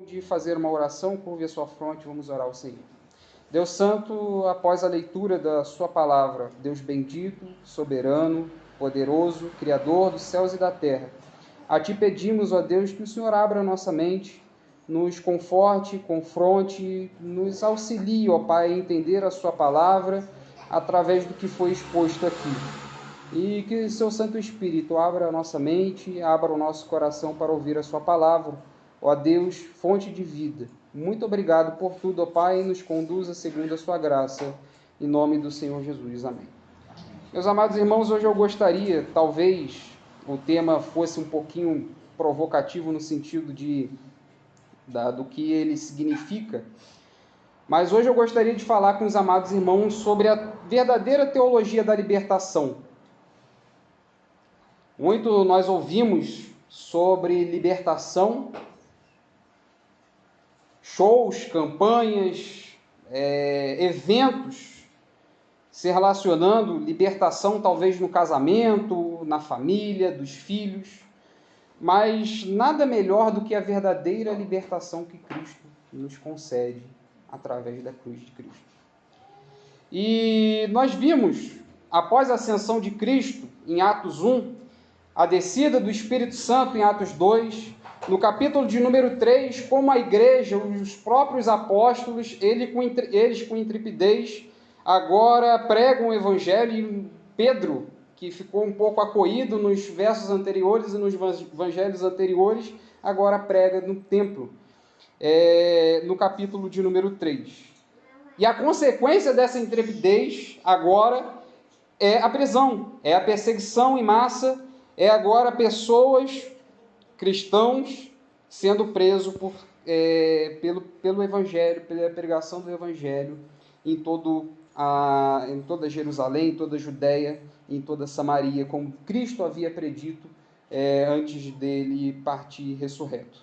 De fazer uma oração, curve a sua fronte, vamos orar ao Senhor. Deus Santo, após a leitura da sua palavra, Deus bendito, soberano, poderoso, Criador dos céus e da terra, a Ti pedimos, ó Deus, que o Senhor abra a nossa mente, nos conforte, confronte, nos auxilie, ó Pai, a entender a sua palavra através do que foi exposto aqui. E que o Seu Santo Espírito abra a nossa mente, abra o nosso coração para ouvir a sua palavra. Ó Deus, fonte de vida, muito obrigado por tudo, ó Pai, e nos conduza segundo a sua graça, em nome do Senhor Jesus. Amém. Meus amados irmãos, hoje eu gostaria, talvez o tema fosse um pouquinho provocativo no sentido do que ele significa, mas hoje eu gostaria de falar com os amados irmãos sobre a verdadeira teologia da libertação. Muito nós ouvimos sobre libertação, shows, campanhas, eventos se relacionando, libertação talvez no casamento, na família, dos filhos, mas nada melhor do que a verdadeira libertação que Cristo nos concede através da cruz de Cristo. E nós vimos, após a ascensão de Cristo, em Atos 1, a descida do Espírito Santo em Atos 2, no capítulo de número 3, como a igreja, os próprios apóstolos, eles com intrepidez, agora pregam o evangelho, e Pedro, que ficou um pouco acolhido nos versos anteriores e nos evangelhos anteriores, agora prega no templo, no capítulo de número 3. E a consequência dessa intrepidez agora é a prisão, é a perseguição em massa, é agora pessoas, cristãos, sendo presos pelo Evangelho, pela pregação do Evangelho em toda Jerusalém, em toda a Judéia, em toda Samaria, como Cristo havia predito antes dele partir ressurreto.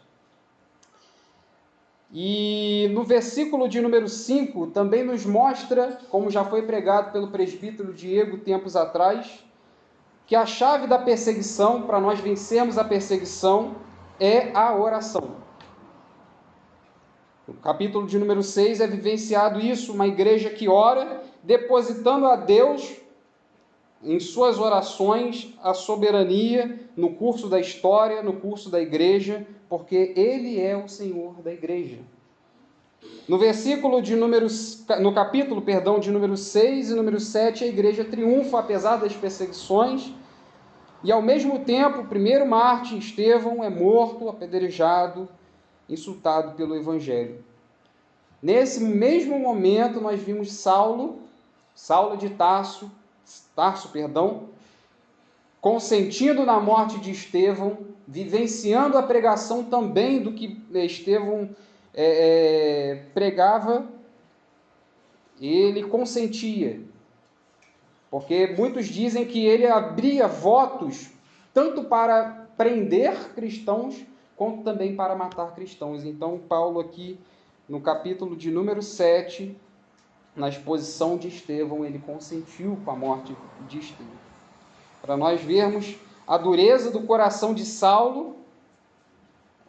E no versículo de número 5 também nos mostra, como já foi pregado pelo presbítero Diego tempos atrás, que a chave da perseguição, para nós vencermos a perseguição, é a oração. No capítulo de número 6 é vivenciado isso, uma igreja que ora, depositando a Deus, em suas orações, a soberania no curso da história, no curso da igreja, porque Ele é o Senhor da igreja. No capítulo de número 6 e número 7, a igreja triunfa apesar das perseguições, e ao mesmo tempo, o primeiro mártir, Estevão, é morto, apedrejado, insultado pelo Evangelho. Nesse mesmo momento, nós vimos Saulo de Tarso, consentindo na morte de Estevão, vivenciando a pregação também do que Estevão pregava, ele consentia. Porque muitos dizem que ele abria votos tanto para prender cristãos, quanto também para matar cristãos. Então, Paulo aqui, no capítulo de número 7, na exposição de Estevão, ele consentiu com a morte de Estevão. Para nós vermos a dureza do coração de Saulo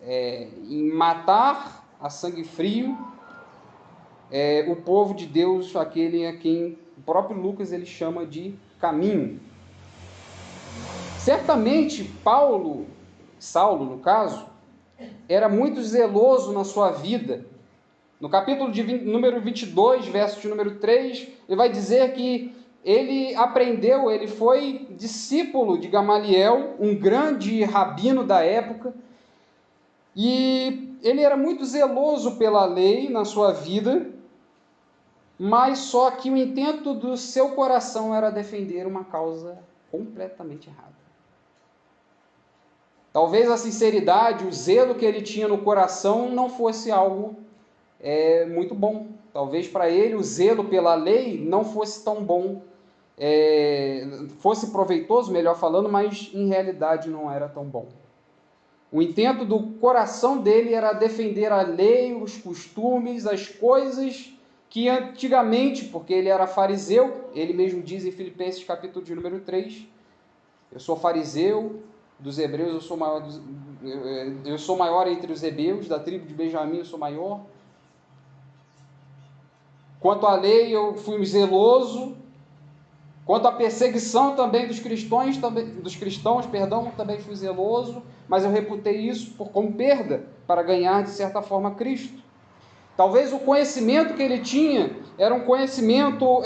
em matar a sangue frio o povo de Deus, aquele a quem o próprio Lucas ele chama de caminho. Certamente, Saulo, no caso, era muito zeloso na sua vida. No capítulo de número 22, verso de número 3, ele vai dizer que ele foi discípulo de Gamaliel, um grande rabino da época, e ele era muito zeloso pela lei na sua vida, mas só que o intento do seu coração era defender uma causa completamente errada. Talvez a sinceridade, o zelo que ele tinha no coração não fosse algo muito bom. Talvez para ele o zelo pela lei não fosse tão bom, fosse proveitoso, melhor falando, mas em realidade não era tão bom. O intento do coração dele era defender a lei, os costumes, as coisas que antigamente, porque ele era fariseu, ele mesmo diz em Filipenses capítulo de número 3, eu sou fariseu, dos hebreus eu sou eu sou maior entre os hebreus, da tribo de Benjamim eu sou maior. Quanto à lei, eu fui zeloso. Quanto à perseguição também dos cristãos, também fui zeloso, mas eu reputei isso como perda para ganhar, de certa forma, Cristo. Talvez o conhecimento que ele tinha era um conhecimento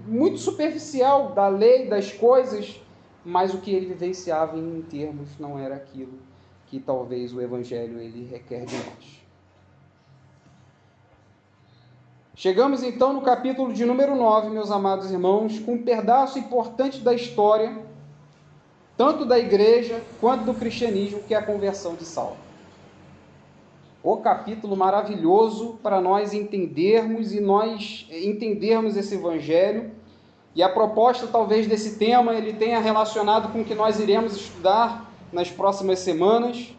muito superficial da lei, das coisas, mas o que ele vivenciava em termos não era aquilo que talvez o Evangelho ele requer de nós. Chegamos então no capítulo de número 9, meus amados irmãos, com um pedaço importante da história, tanto da igreja quanto do cristianismo, que é a conversão de Saulo. O capítulo maravilhoso para nós entendermos esse evangelho, e a proposta talvez desse tema ele tenha relacionado com o que nós iremos estudar nas próximas semanas,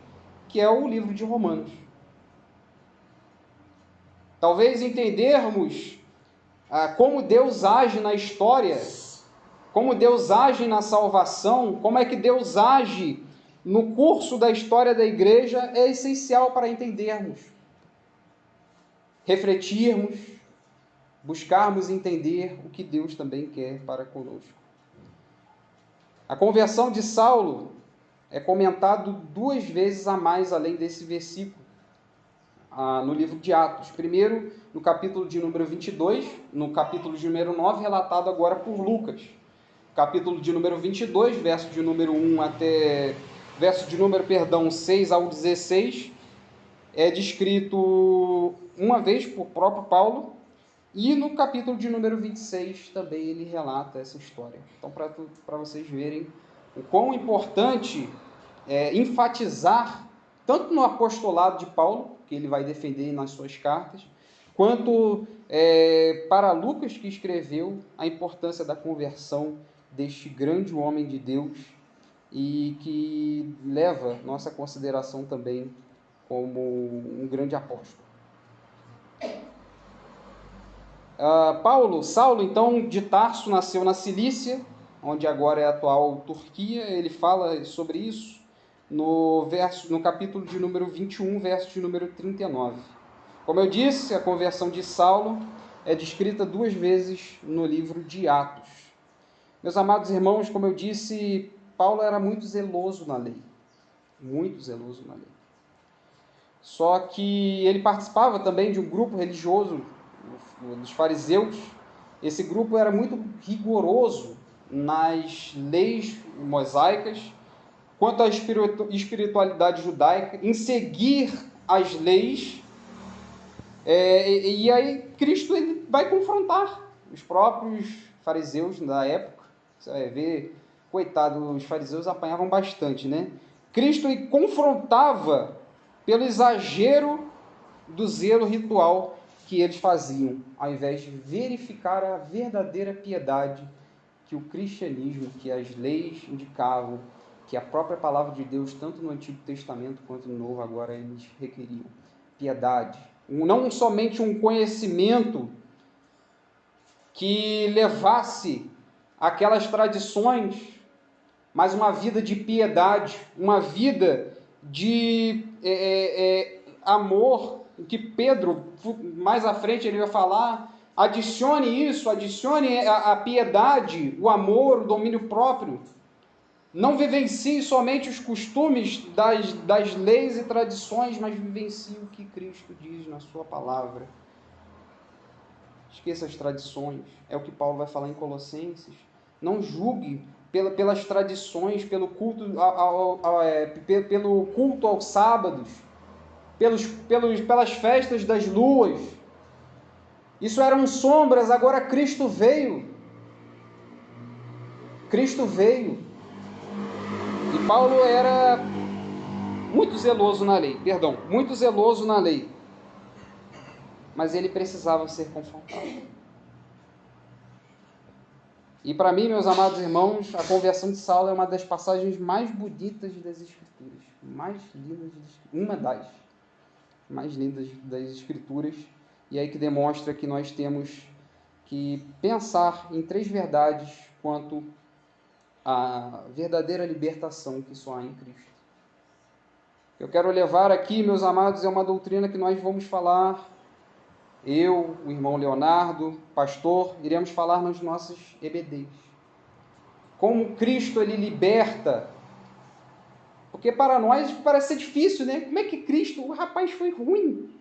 que é o livro de Romanos. Talvez entendermos como Deus age na história, como Deus age na salvação, como é que Deus age no curso da história da igreja, é essencial para entendermos, refletirmos, buscarmos entender o que Deus também quer para conosco. A conversão de Saulo é comentado 2 vezes a mais além desse versículo, no livro de Atos. Primeiro, no capítulo de número 22, no capítulo de número 9, relatado agora por Lucas. Capítulo de número 22, verso de número 6 ao 16, é descrito uma vez por próprio Paulo, e no capítulo de número 26 também ele relata essa história. Então, para vocês verem o quão importante é enfatizar, tanto no apostolado de Paulo, que ele vai defender nas suas cartas, quanto para Lucas, que escreveu a importância da conversão deste grande homem de Deus e que leva nossa consideração também como um grande apóstolo. Saulo, então, de Tarso, nasceu na Cilícia, onde agora é a atual Turquia. Ele fala sobre isso no capítulo de número 21, verso de número 39. Como eu disse, a conversão de Saulo é descrita 2 vezes no livro de Atos. Meus amados irmãos, como eu disse, Paulo era muito zeloso na lei. Muito zeloso na lei. Só que ele participava também de um grupo religioso, dos fariseus. Esse grupo era muito rigoroso nas leis mosaicas, quanto à espiritualidade judaica, em seguir as leis. E aí Cristo ele vai confrontar os próprios fariseus da época. Você vai ver, coitado, os fariseus apanhavam bastante, né? Cristo ele confrontava pelo exagero do zelo ritual que eles faziam, ao invés de verificar a verdadeira piedade que o cristianismo, que as leis indicavam, que a própria palavra de Deus, tanto no Antigo Testamento quanto no Novo, agora eles requeriam. Piedade. Não somente um conhecimento que levasse aquelas tradições, mas uma vida de piedade, uma vida de amor, que Pedro, mais à frente ele vai falar, adicione isso, adicione a piedade, o amor, o domínio próprio. Não vivencie somente os costumes das leis e tradições, mas vivencie o que Cristo diz na sua palavra. Esqueça as tradições, é o que Paulo vai falar em Colossenses. Não julgue pelas tradições, pelo culto aos sábados, pelas festas das luas. Isso eram sombras, agora Cristo veio. Cristo veio. E Paulo era muito zeloso na lei. Mas ele precisava ser confrontado. E para mim, meus amados irmãos, a conversão de Saulo é uma das passagens mais bonitas das Escrituras. Uma das mais lindas das Escrituras. E aí que demonstra que nós temos que pensar em 3 verdades quanto à verdadeira libertação que só há em Cristo. Eu quero levar aqui, meus amados, é uma doutrina que nós vamos falar, eu, o irmão Leonardo, pastor, iremos falar nos nossos EBDs. Como Cristo, ele liberta, porque para nós parece ser difícil, né? Como é que Cristo, o rapaz foi ruim.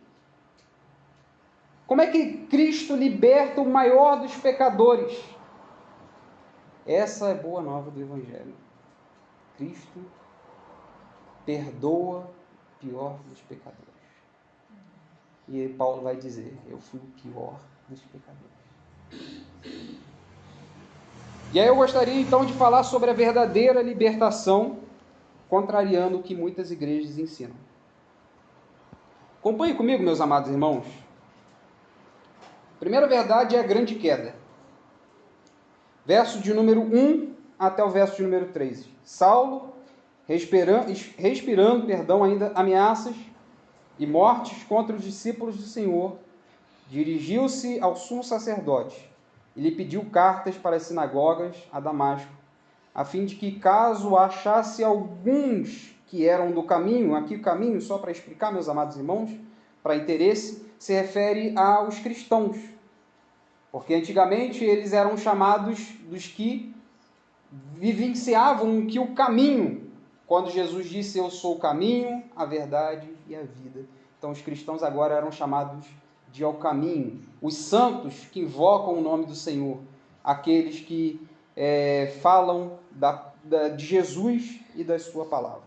Como é que Cristo liberta o maior dos pecadores? Essa é a boa nova do Evangelho. Cristo perdoa o pior dos pecadores. E aí Paulo vai dizer, eu fui o pior dos pecadores. E aí eu gostaria então de falar sobre a verdadeira libertação, contrariando o que muitas igrejas ensinam. Acompanhe comigo, meus amados irmãos. A primeira verdade é a grande queda. Verso de número 1 até o verso de número 3. Saulo, respirando, ainda ameaças e mortes contra os discípulos do Senhor, dirigiu-se ao sumo sacerdote e lhe pediu cartas para as sinagogas a Damasco, a fim de que, caso achasse alguns que eram do caminho, aqui o caminho, só para explicar, meus amados irmãos, para interesse, se refere aos cristãos, porque antigamente eles eram chamados dos que vivenciavam que o caminho, quando Jesus disse, eu sou o caminho, a verdade e a vida. Então os cristãos agora eram chamados de ao caminho, os santos que invocam o nome do Senhor, aqueles que falam de Jesus e da sua palavra.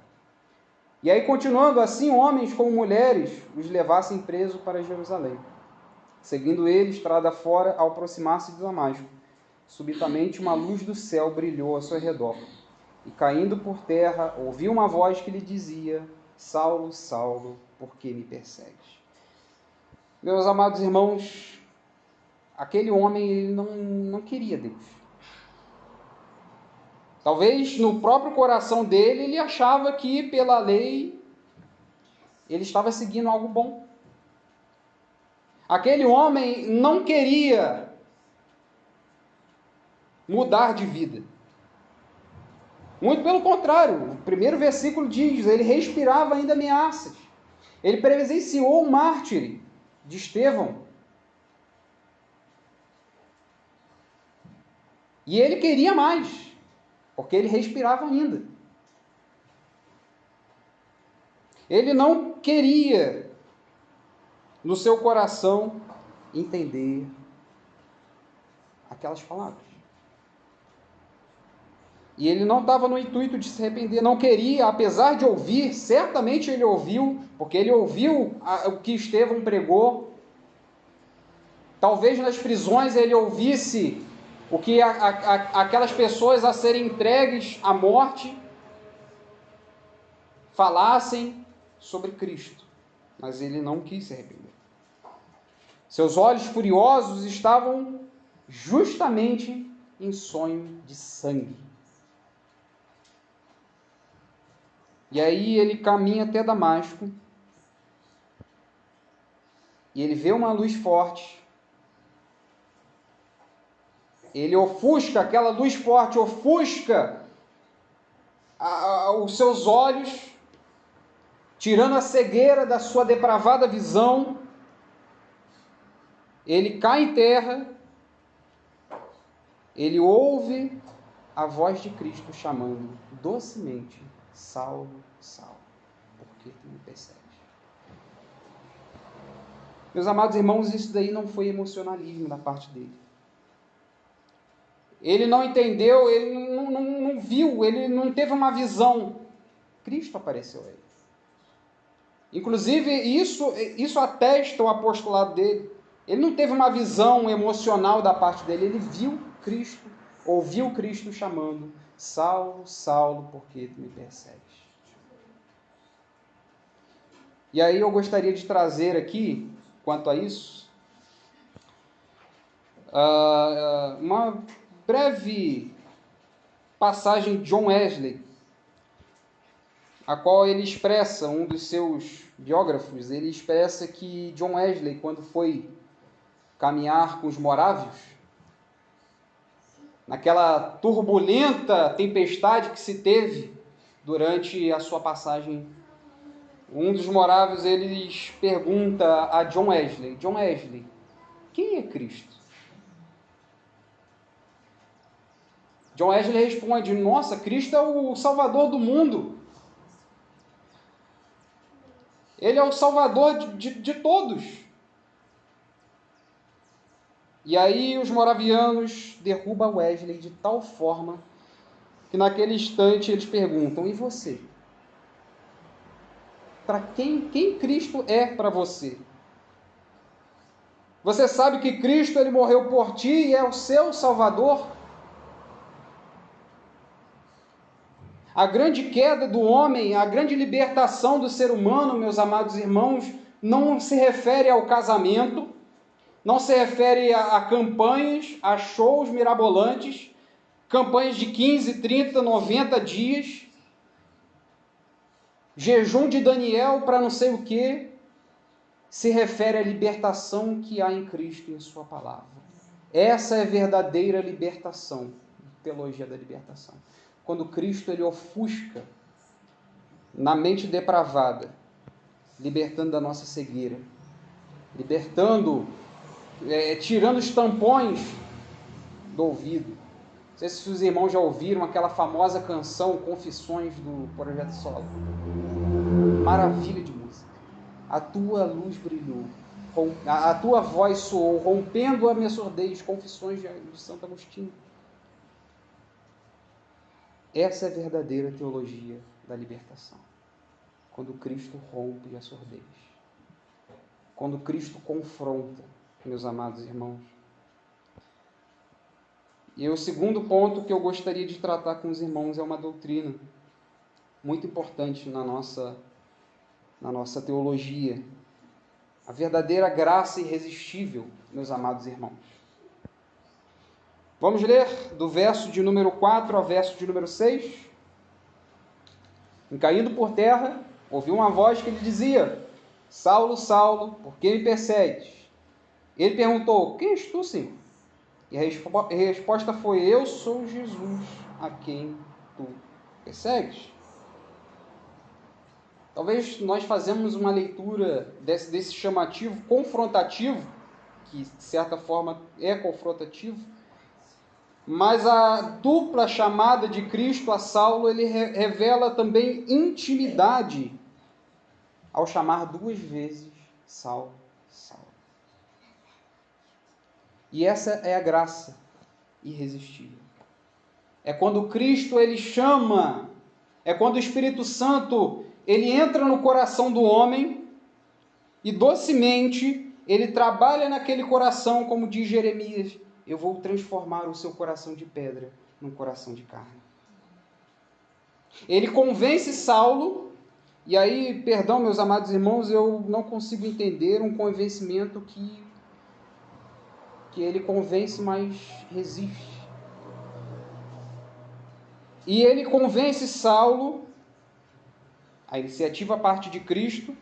E aí, continuando assim, homens como mulheres os levassem presos para Jerusalém. Seguindo ele, estrada fora, ao aproximar-se de Damasco, subitamente uma luz do céu brilhou ao seu redor. E caindo por terra, ouviu uma voz que lhe dizia, Saulo, Saulo, por que me persegues? Meus amados irmãos, aquele homem ele não queria Deus. Talvez no próprio coração dele ele achava que pela lei ele estava seguindo algo bom. Aquele homem não queria mudar de vida. Muito pelo contrário, o primeiro versículo diz, ele respirava ainda ameaças. Ele presenciou o mártir de Estevão. E ele queria mais, porque ele respirava ainda. Ele não queria, no seu coração, entender aquelas palavras. E ele não estava no intuito de se arrepender, não queria, apesar de ouvir, certamente ele ouviu, porque ele ouviu o que Estevão pregou. Talvez nas prisões ele ouvisse o que aquelas pessoas a serem entregues à morte falassem sobre Cristo, mas ele não quis se arrepender. Seus olhos furiosos estavam justamente em sonho de sangue. E aí ele caminha até Damasco, e ele vê uma luz forte, ele ofusca, aquela luz forte ofusca os seus olhos, tirando a cegueira da sua depravada visão. Ele cai em terra, ele ouve a voz de Cristo chamando docemente, Saulo, Saulo, por que tu me persegues? Meus amados irmãos, isso daí não foi emocionalismo da parte dele. Ele não entendeu, ele não viu, ele não teve uma visão. Cristo apareceu a ele. Inclusive, isso atesta o apostolado dele. Ele não teve uma visão emocional da parte dele, ele viu Cristo, ouviu Cristo chamando, Saulo, Saulo, por que tu me persegues? E aí eu gostaria de trazer aqui, quanto a isso, uma breve passagem de John Wesley, a qual ele expressa, um dos seus biógrafos, ele expressa que John Wesley, quando foi caminhar com os morávios, naquela turbulenta tempestade que se teve durante a sua passagem Um dos moráveis, eles pergunta a John Wesley: John Wesley, quem é Cristo? John Wesley responde: nossa, Cristo é o Salvador do mundo. Ele é o Salvador de todos. E aí os moravianos derrubam Wesley de tal forma que naquele instante eles perguntam: e você? Para quem Cristo é para você? Você sabe que Cristo ele morreu por ti e é o seu Salvador? A grande queda do homem, a grande libertação do ser humano, meus amados irmãos, não se refere ao casamento, não se refere a campanhas, a shows mirabolantes, campanhas de 15, 30, 90 dias, jejum de Daniel para não sei o quê. Se refere à libertação que há em Cristo e em sua palavra. Essa é a verdadeira libertação, teologia da libertação. Quando Cristo ele ofusca na mente depravada, libertando da nossa cegueira, libertando, tirando os tampões do ouvido. Não sei se os irmãos já ouviram aquela famosa canção Confissões do Projeto Solo. Maravilha de música. A tua luz brilhou, a tua voz soou, rompendo a minha surdez, Confissões de Santo Agostinho. Essa é a verdadeira teologia da libertação. Quando Cristo rompe a surdez. Quando Cristo confronta, meus amados irmãos. E o segundo ponto que eu gostaria de tratar com os irmãos é uma doutrina muito importante na nossa teologia. A verdadeira graça irresistível, meus amados irmãos. Vamos ler do verso de número 4 ao verso de número 6. Em caindo por terra, ouviu uma voz que lhe dizia: Saulo, Saulo, por que me persegues? Ele perguntou: quem és tu, Senhor? E a resposta foi: eu sou Jesus, a quem tu persegues. Talvez nós fazemos uma leitura desse chamativo confrontativo, que de certa forma é confrontativo, mas a dupla chamada de Cristo a Saulo, ele revela também intimidade ao chamar duas vezes Saulo, Saulo. E essa é a graça irresistível. É quando Cristo ele chama, é quando o Espírito Santo ele entra no coração do homem e docemente ele trabalha naquele coração, como diz Jeremias: eu vou transformar o seu coração de pedra num coração de carne. Ele convence Saulo, e aí, perdão, meus amados irmãos, eu não consigo entender um convencimento que ele convence, mas resiste. E ele convence Saulo, a iniciativa parte de Cristo,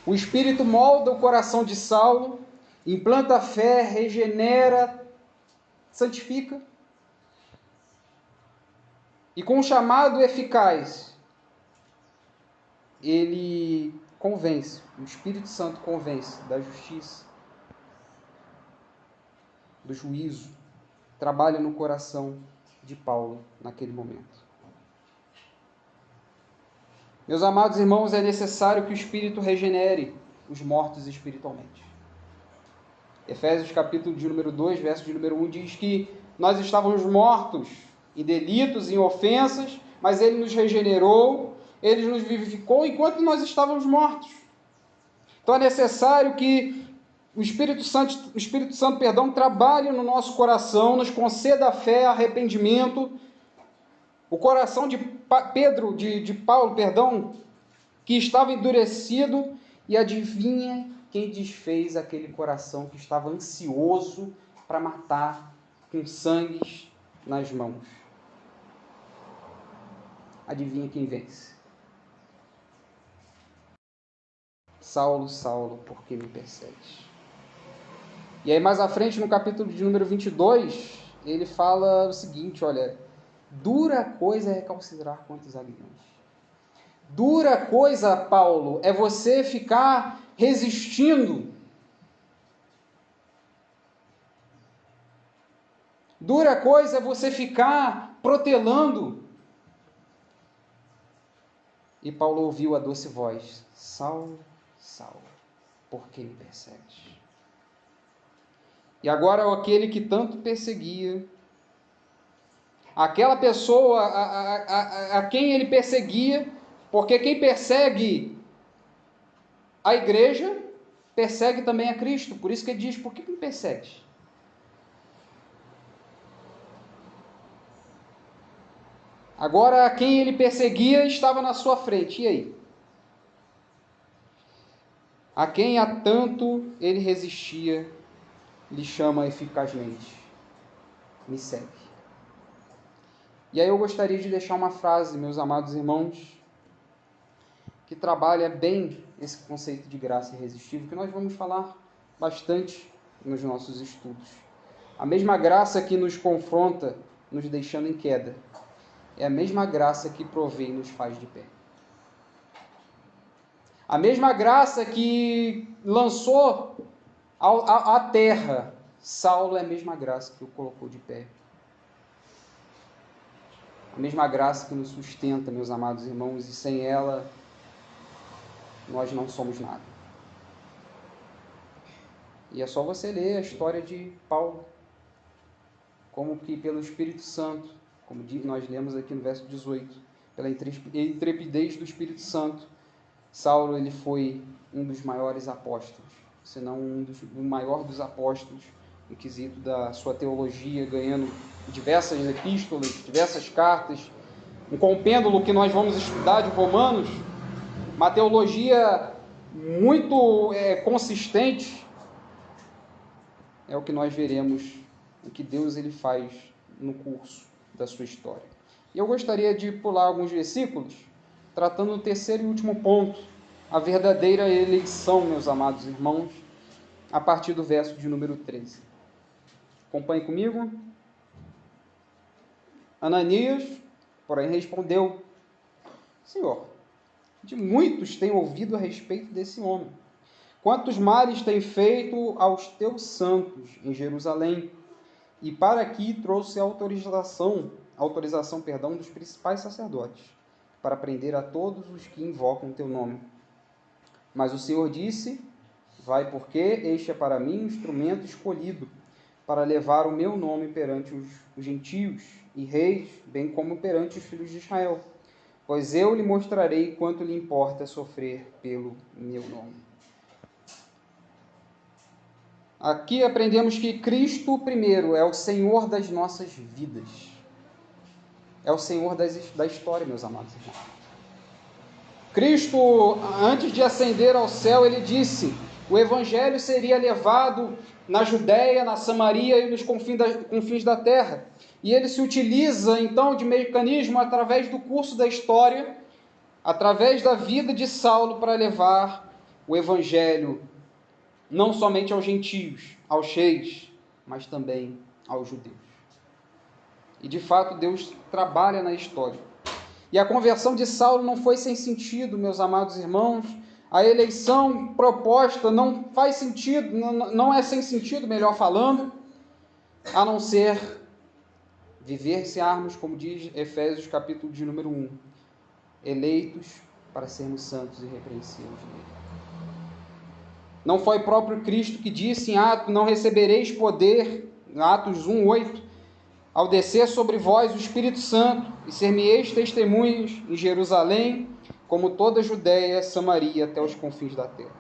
o Espírito molda o coração de Saulo, implanta a fé, regenera, santifica. E com um chamado eficaz, ele convence, o Espírito Santo convence da justiça, do juízo, trabalha no coração de Paulo naquele momento. Meus amados irmãos, é necessário que o Espírito regenere os mortos espiritualmente. Efésios capítulo de número 2, verso de número 1, diz que nós estávamos mortos em delitos, em ofensas, mas Ele nos regenerou, Ele nos vivificou enquanto nós estávamos mortos. Então é necessário que o Espírito Santo, trabalhe no nosso coração, nos conceda a fé, arrependimento. O coração de Paulo, que estava endurecido, e adivinha quem desfez aquele coração que estava ansioso para matar, com sangue nas mãos? Adivinha quem vence? Saulo, Saulo, por que me persegues? E aí mais à frente, no capítulo de número 22, ele fala o seguinte, olha: dura coisa é recalcitrar contra os aguilhões. Dura coisa, Paulo, é você ficar resistindo. Dura coisa é você ficar protelando. E Paulo ouviu a doce voz: Saulo, Saulo, por que me persegues? E agora aquele que tanto perseguia, aquela pessoa a quem ele perseguia, porque quem persegue a igreja, persegue também a Cristo. Por isso que ele diz: por que me persegues? Agora, a quem ele perseguia estava na sua frente. E aí? A quem há tanto ele resistia, lhe chama eficazmente: me segue. E aí eu gostaria de deixar uma frase, meus amados irmãos, que trabalha bem esse conceito de graça irresistível, que nós vamos falar bastante nos nossos estudos. A mesma graça que nos confronta, nos deixando em queda, é a mesma graça que provê e nos faz de pé. A mesma graça que lançou à terra Saulo é a mesma graça que o colocou de pé. A mesma graça que nos sustenta, meus amados irmãos, e sem ela nós não somos nada. E é só você ler a história de Paulo, como que pelo Espírito Santo, como nós lemos aqui no verso 18, pela intrepidez do Espírito Santo, Saulo ele foi um dos maiores apóstolos, se não o maior dos apóstolos, no quesito da sua teologia, ganhando diversas epístolas, diversas cartas, um compêndulo que nós vamos estudar de Romanos, uma teologia muito consistente. É o que nós veremos, o que Deus ele faz no curso da sua história. E eu gostaria de pular alguns versículos, tratando o terceiro e último ponto, a verdadeira eleição, meus amados irmãos, a partir do verso de número 13. Acompanhe comigo. Ananias, porém, respondeu: Senhor, de muitos tenho ouvido a respeito desse homem. Quantos males tem feito aos teus santos em Jerusalém? E para aqui trouxe autorização dos principais sacerdotes, para prender a todos os que invocam teu nome. Mas o Senhor disse: vai, porque este é para mim um instrumento escolhido, para levar o meu nome perante os gentios e reis, bem como perante os filhos de Israel. Pois eu lhe mostrarei quanto lhe importa sofrer pelo meu nome. Aqui aprendemos que Cristo, primeiro, é o Senhor das nossas vidas. É o Senhor da história, meus amados irmãos. Cristo, antes de ascender ao céu, ele disse: o Evangelho seria levado na Judéia, na Samaria e nos confins da terra. E ele se utiliza, então, de mecanismo através do curso da história, através da vida de Saulo, para levar o Evangelho não somente aos gentios, aos reis, mas também aos judeus. E de fato Deus trabalha na história. E a conversão de Saulo não foi sem sentido, meus amados irmãos. A eleição proposta não faz sentido, não é sem sentido, melhor falando, a não ser vivenciarmos, como diz Efésios capítulo de número 1, eleitos para sermos santos e irrepreensíveis nele. Não foi próprio Cristo que disse em Atos: não recebereis poder, em Atos 1:8, ao descer sobre vós o Espírito Santo, e ser-me-eis testemunhas em Jerusalém, como toda a Judéia, Samaria, até os confins da terra.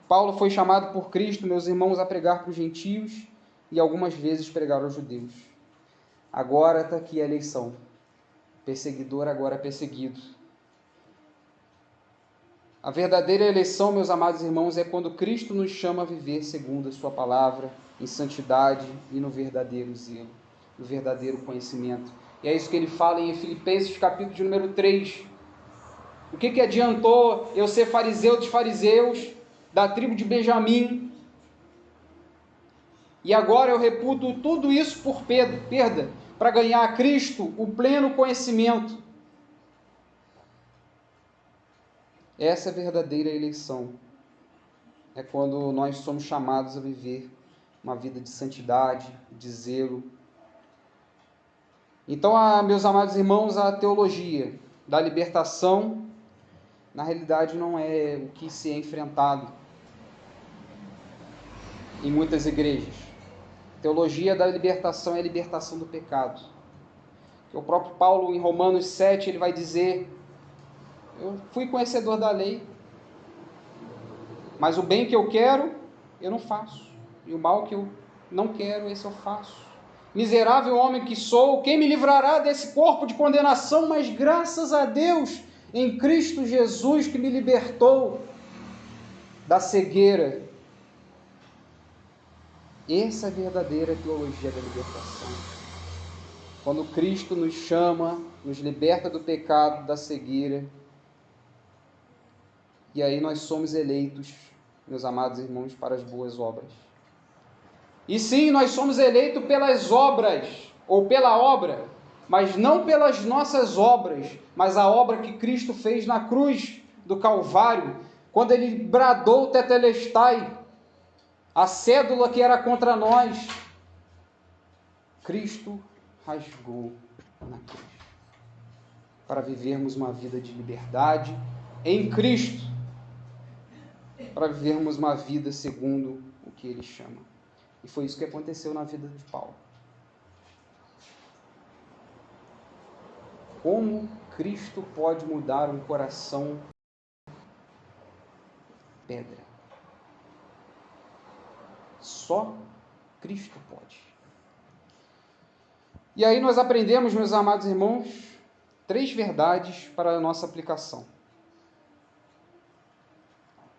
Paulo foi chamado por Cristo, meus irmãos, a pregar para os gentios e algumas vezes pregar aos judeus. Agora está aqui a eleição. Perseguidor agora perseguido. A verdadeira eleição, meus amados irmãos, é quando Cristo nos chama a viver segundo a sua palavra, em santidade e no verdadeiro zelo, no verdadeiro conhecimento. E é isso que ele fala em Filipenses capítulo de número 3. O que adiantou eu ser fariseu dos fariseus, da tribo de Benjamim, e agora eu reputo tudo isso por perda, para ganhar a Cristo o pleno conhecimento. Essa é a verdadeira eleição. É quando nós somos chamados a viver uma vida de santidade, de zelo. Então, meus amados irmãos, a teologia da libertação, na realidade, não é o que se é enfrentado em muitas igrejas. A teologia da libertação é a libertação do pecado. O próprio Paulo, em Romanos 7, ele vai dizer: eu fui conhecedor da lei, mas o bem que eu quero, eu não faço. E o mal que eu não quero, esse eu faço. Miserável homem que sou, quem me livrará desse corpo de condenação? Mas graças a Deus, em Cristo Jesus, que me libertou da cegueira. Essa é a verdadeira teologia da libertação. Quando Cristo nos chama, nos liberta do pecado, da cegueira, e aí nós somos eleitos, meus amados irmãos, para as boas obras. E sim, nós somos eleitos pelas obras, ou pela obra, mas não pelas nossas obras, mas a obra que Cristo fez na cruz do Calvário, quando ele bradou tetelestai, a cédula que era contra nós, Cristo rasgou na cruz, para vivermos uma vida de liberdade em Cristo, para vivermos uma vida segundo o que ele chama. E foi isso que aconteceu na vida de Paulo. Como Cristo pode mudar um coração pedra? Só Cristo pode. E aí nós aprendemos, meus amados irmãos, 3 verdades para a nossa aplicação.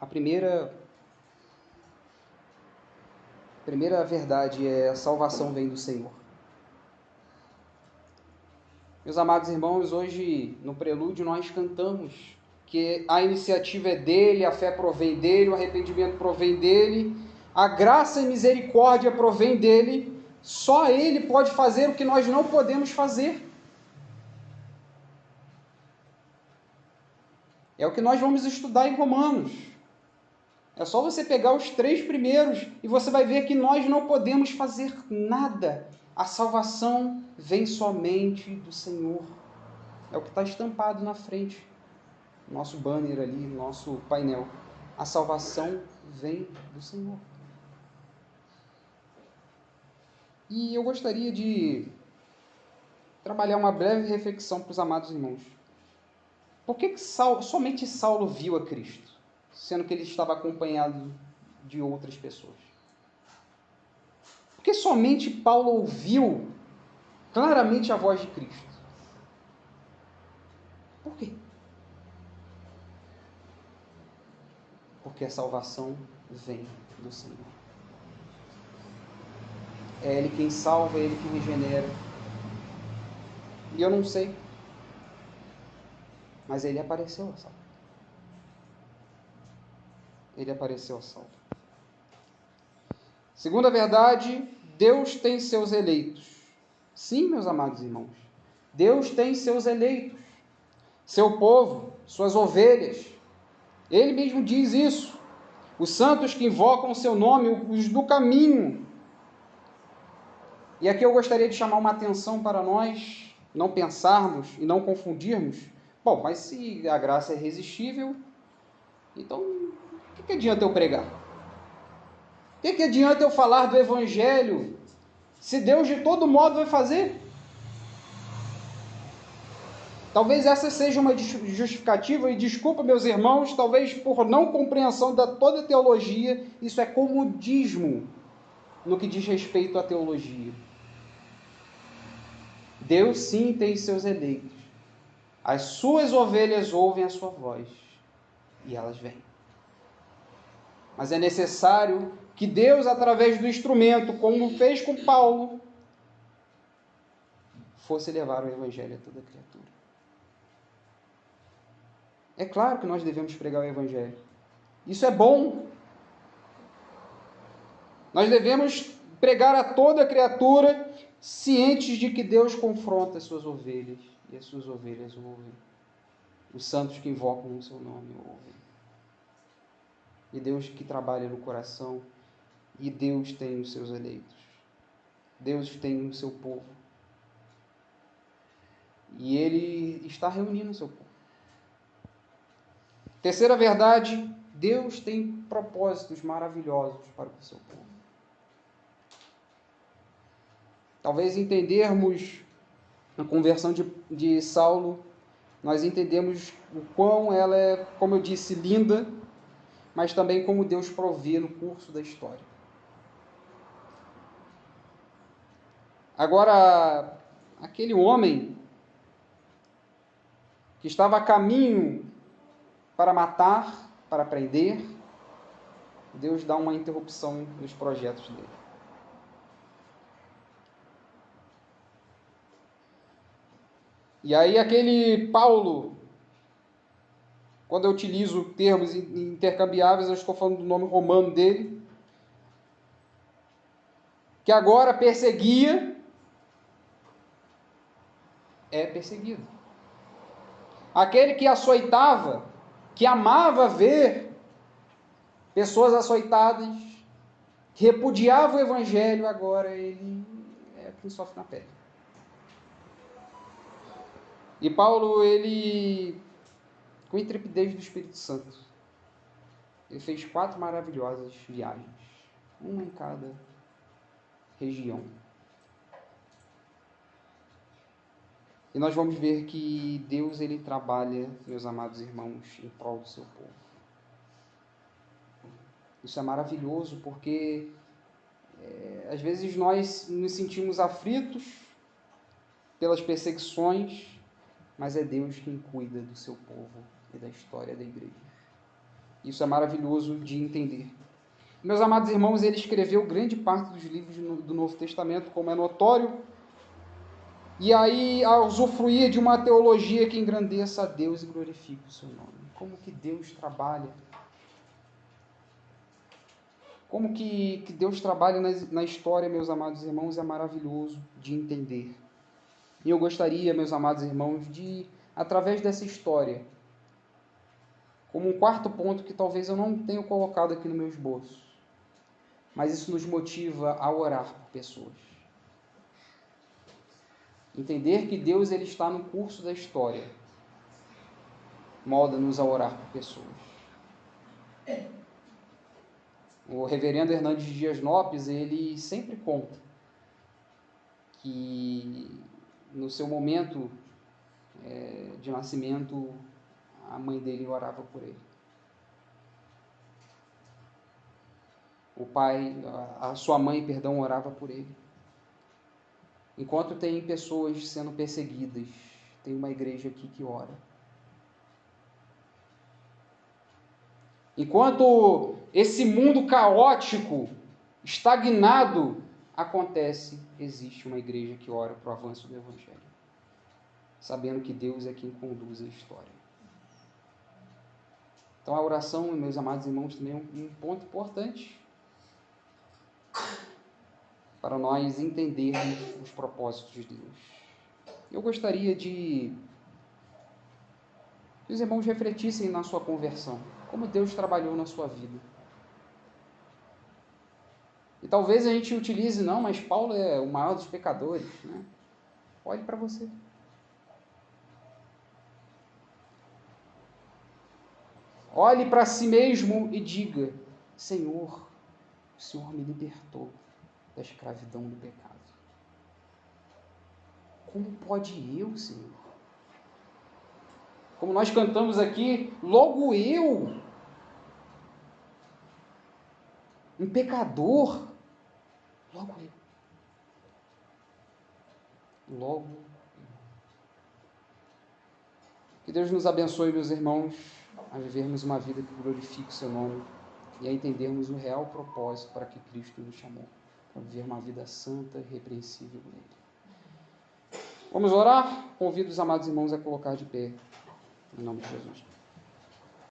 A primeira verdade é: a salvação vem do Senhor. Meus amados irmãos, hoje no prelúdio nós cantamos que a iniciativa é dele, a fé provém dele, o arrependimento provém dele, a graça e misericórdia provém dele, só ele pode fazer o que nós não podemos fazer. É o que nós vamos estudar em Romanos. É só você pegar os 3 primeiros e você vai ver que nós não podemos fazer nada. A salvação vem somente do Senhor. É o que está estampado na frente, nosso banner ali, nosso painel. A salvação vem do Senhor. E eu gostaria de trabalhar uma breve reflexão para os amados irmãos. Por que somente Saulo viu a Cristo, sendo que ele estava acompanhado de outras pessoas? Por que somente Paulo ouviu claramente a voz de Cristo? Por quê? Porque a salvação vem do Senhor. É Ele quem salva, é Ele quem regenera. E eu não sei, mas Ele apareceu a salvo. Ele apareceu a salvo. Segunda verdade, Deus tem seus eleitos. Sim, meus amados irmãos, Deus tem seus eleitos, seu povo, suas ovelhas. Ele mesmo diz isso. Os santos que invocam o seu nome, os do caminho. E aqui eu gostaria de chamar uma atenção para nós não pensarmos e não confundirmos. Bom, mas se a graça é irresistível, então o que adianta eu pregar? O que adianta eu falar do Evangelho, se Deus de todo modo vai fazer? Talvez essa seja uma justificativa, e desculpa, meus irmãos, talvez por não compreensão da toda a teologia, isso é comodismo no que diz respeito à teologia. Deus sim tem seus eleitos. As suas ovelhas ouvem a sua voz e elas vêm. Mas é necessário que Deus, através do instrumento, como fez com Paulo, fosse levar o Evangelho a toda criatura. É claro que nós devemos pregar o Evangelho. Isso é bom. Nós devemos pregar a toda criatura, cientes de que Deus confronta as suas ovelhas, e as suas ovelhas o ouvem. Os santos que invocam o seu nome ouvem. E Deus que trabalha no coração, e Deus tem os seus eleitos. Deus tem o seu povo. E Ele está reunindo o seu povo. Terceira verdade, Deus tem propósitos maravilhosos para o seu povo. Talvez entendermos a conversão de Saulo, nós entendemos o quão ela é, como eu disse, linda, mas também como Deus provê no curso da história. Agora, aquele homem que estava a caminho para matar, para prender, Deus dá uma interrupção nos projetos dele. E aí aquele Paulo, quando eu utilizo termos intercambiáveis, eu estou falando do nome romano dele, que agora perseguia, é perseguido. Aquele que açoitava, que amava ver pessoas açoitadas, que repudiava o evangelho, agora ele é quem sofre na pele. E Paulo, ele, com intrepidez do Espírito Santo, ele fez 4 maravilhosas viagens, uma em cada região. E nós vamos ver que Deus, ele trabalha, meus amados irmãos, em prol do seu povo. Isso é maravilhoso porque às vezes nós nos sentimos aflitos pelas perseguições, mas é Deus quem cuida do seu povo e da história da igreja. Isso é maravilhoso de entender. Meus amados irmãos, ele escreveu grande parte dos livros do Novo Testamento, como é notório, e aí a usufruir de uma teologia que engrandeça a Deus e glorifique o seu nome. Como que Deus trabalha? Como que Deus trabalha na história, meus amados irmãos, é maravilhoso de entender. E eu gostaria, meus amados irmãos, de, através dessa história, como um quarto ponto que talvez eu não tenha colocado aqui no meu esboço, mas isso nos motiva a orar por pessoas. Entender que Deus, ele está no curso da história, molda-nos a orar por pessoas. O reverendo Hernandes Dias Lopes, ele sempre conta que no seu momento de nascimento, a mãe dele orava por ele. A sua mãe, perdão, orava por ele. Enquanto tem pessoas sendo perseguidas, tem uma igreja aqui que ora. Enquanto esse mundo caótico, estagnado, acontece, existe uma igreja que ora para o avanço do evangelho, sabendo que Deus é quem conduz a história. Então a oração, meus amados irmãos, também é um ponto importante para nós entendermos os propósitos de Deus. Eu gostaria que os irmãos refletissem na sua conversão, como Deus trabalhou na sua vida. E talvez a gente utilize, não, mas Paulo é o maior dos pecadores, né? Olhe para você. Olhe para si mesmo e diga: Senhor, o Senhor me libertou da escravidão do pecado. Como pode eu, Senhor? Como nós cantamos aqui, logo eu, um pecador, logo eu. Logo eu. Que Deus nos abençoe, meus irmãos, a vivermos uma vida que glorifique o seu nome e a entendermos o real propósito para que Cristo nos chamou, para viver uma vida santa e irrepreensível nele. Vamos orar? Convido os amados irmãos a colocar de pé, em nome de Jesus.